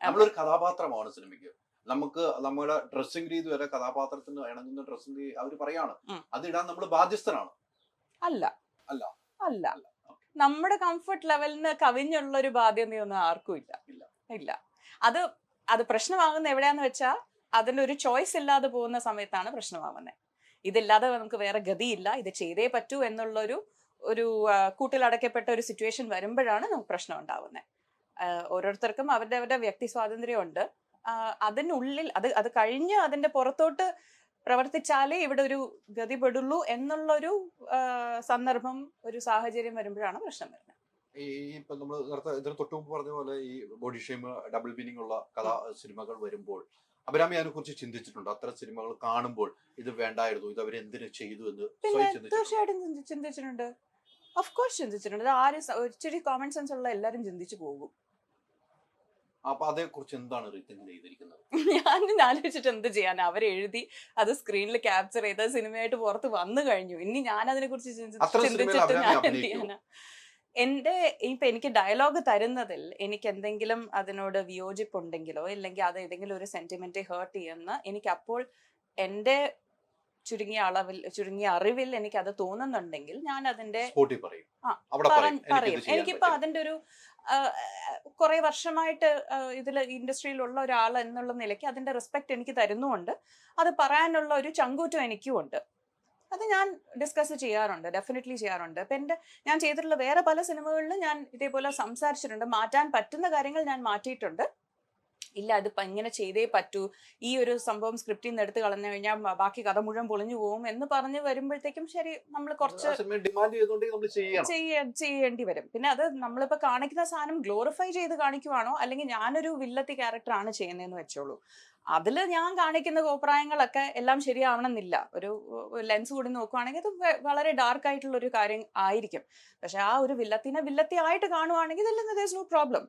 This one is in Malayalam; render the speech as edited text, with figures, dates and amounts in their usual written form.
നമ്മളൊരു കഥാപാത്രമാണ് സിനിമയ്ക്ക്. നമുക്ക് നമ്മുടെ ഡ്രസ്സിംഗ് രീതി വരെ കഥാപാത്രത്തിന് ഇണങ്ങുന്ന ഡ്രസ്സിംഗ് രീതി അവർ പറയാണ്, അതിടാൻ നമ്മൾ ബാധ്യസ്ഥനാണ്. അല്ല അല്ല അല്ല നമ്മുടെ കംഫർട്ട് ലെവലിന് കവിഞ്ഞുള്ള ഒരു ബാധ്യതയൊന്നും ആർക്കും ഇല്ല. ഇല്ല. അത് അത് പ്രശ്നമാകുന്ന എവിടെയാന്ന് വെച്ചാൽ അതിന്റെ ഒരു ചോയ്സ് ഇല്ലാതെ പോകുന്ന സമയത്താണ് പ്രശ്നമാകുന്നത്. ഇതില്ലാതെ നമുക്ക് വേറെ ഗതിയില്ല, ഇത് ചെയ്തേ പറ്റൂ എന്നുള്ളൊരു ഒരു കൂട്ടിലടക്കപ്പെട്ട ഒരു സിറ്റുവേഷൻ വരുമ്പോഴാണ് നമുക്ക് പ്രശ്നം ഉണ്ടാവുന്നത്. ഓരോരുത്തർക്കും അവരുടെ വ്യക്തി സ്വാതന്ത്ര്യമുണ്ട്. അതിനുള്ളിൽ അത് കഴിഞ്ഞ് അതിന്റെ പുറത്തോട്ട് പ്രവർത്തിച്ചാലേ ഇവിടെ ഒരു ഗതിപ്പെടുള്ളൂ എന്നുള്ളൊരു സന്ദർഭം, ഒരു സാഹചര്യം വരുമ്പോഴാണ് പ്രശ്നം വരുന്നത്. ഈ ഇപ്പൊ നമ്മൾ നേരത്തെ ഇതിന് തൊട്ട് മുമ്പ് പറഞ്ഞ പോലെ ഈ ബോഡി ഷെയിം, ഡബിൾ മീനിങ് ഉള്ള സിനിമകൾ വരുമ്പോൾ അഭിരാമി അതിനെ കുറിച്ച് ചിന്തിച്ചിട്ടുണ്ട്? അത്തരം സിനിമകൾ കാണുമ്പോൾ ഇത് വേണ്ടായിരുന്നു, ഇത് അവരെന്തിനു ചെയ്തു എന്ന് പിന്നെ തീർച്ചയായിട്ടും ചിന്തിച്ചിട്ടുണ്ട്. ഓഫ് കോഴ്സ് ചിന്തിച്ചിട്ടുണ്ട്. ആര് ഇച്ചിരി കോമൺ സെൻസ് ഉള്ള എല്ലാരും ചിന്തിച്ചു പോകും. അപ്പൊ അതേ കുറിച്ച് എന്താണ് റീതിങ്ക് ചെയ്തിരിക്കുന്നത്? ഞാൻ ആലോചിച്ചിട്ട് എന്ത് ചെയ്യാൻ? അവരെഴുതി അത് സ്ക്രീനിൽ ക്യാപ്ചർ ചെയ്ത് സിനിമയായിട്ട് പുറത്ത് വന്നു കഴിഞ്ഞു. ഇനി ഞാൻ അതിനെ കുറിച്ച് ചിന്തിച്ചിട്ട് ഞാൻ എന്ത് ചെയ്യാനാ? ഇപ്പൊ എനിക്ക് ഡയലോഗ് തരുന്നതിൽ എനിക്ക് എന്തെങ്കിലും അതിനോട് വിയോജിപ്പുണ്ടെങ്കിലോ ഇല്ലെങ്കിൽ അത് ഏതെങ്കിലും ഒരു സെന്റിമെന്റ് ഹേർട്ട് ചെയ്യുന്ന എനിക്ക് അപ്പോൾ എന്റെ ചുരുങ്ങിയ അറിവിൽ എനിക്ക് അത് തോന്നുന്നുണ്ടെങ്കിൽ ഞാൻ അതിന്റെ പറയും. എനിക്കിപ്പോ അതിന്റെ ഒരു കുറെ വർഷമായിട്ട് ഇതിൽ ഇൻഡസ്ട്രിയിലുള്ള ഒരാൾ എന്നുള്ള നിലയ്ക്ക് അതിന്റെ റെസ്പെക്ട് എനിക്ക് തരുന്നുമുണ്ട്. അത് പറയാനുള്ള ഒരു ചങ്കൂറ്റം എനിക്കും ഉണ്ട്. അത് ഞാൻ ഡിസ്കസ് ചെയ്യാറുണ്ട്, ഡെഫിനറ്റ്ലി ചെയ്യാറുണ്ട്. ഇപ്പൊ ഞാൻ ചെയ്തിട്ടുള്ള വേറെ പല സിനിമകളിലും ഞാൻ ഇതേപോലെ സംസാരിച്ചിട്ടുണ്ട്. മാറ്റാൻ പറ്റുന്ന കാര്യങ്ങൾ ഞാൻ മാറ്റിയിട്ടുണ്ട്. ഇല്ല, അതിപ്പോ ഇങ്ങനെ ചെയ്തേ പറ്റൂ, ഈ ഒരു സംഭവം സ്ക്രിപ്റ്റിൽ നിന്ന് എടുത്ത് കളഞ്ഞു കഴിഞ്ഞാൽ ബാക്കി കഥ മുഴുവൻ പൊളിഞ്ഞു പോകും എന്ന് പറഞ്ഞ് വരുമ്പോഴത്തേക്കും ശരി, നമ്മൾ കുറച്ച് ചെയ്യേണ്ടി വരും. പിന്നെ അത് നമ്മളിപ്പോ കാണിക്കുന്ന സാധനം ഗ്ലോറിഫൈ ചെയ്ത് കാണിക്കുവാണോ, അല്ലെങ്കിൽ ഞാനൊരു വില്ലത്തി ക്യാരക്ടറാണ് ചെയ്യുന്നതെന്ന് വെച്ചോളൂ, അതിൽ ഞാൻ കാണിക്കുന്ന കോപ്രായങ്ങളൊക്കെ എല്ലാം ശരിയാവണമെന്നില്ല. ഒരു ലെൻസ് കൂടി നോക്കുവാണെങ്കിൽ അത് വളരെ ഡാർക്ക് ആയിട്ടുള്ള ഒരു കാര്യം ആയിരിക്കും. പക്ഷെ ആ ഒരു വില്ലത്തിനെ വില്ലത്തി ആയിട്ട് കാണുവാണെങ്കിൽ നോ പ്രോബ്ലം.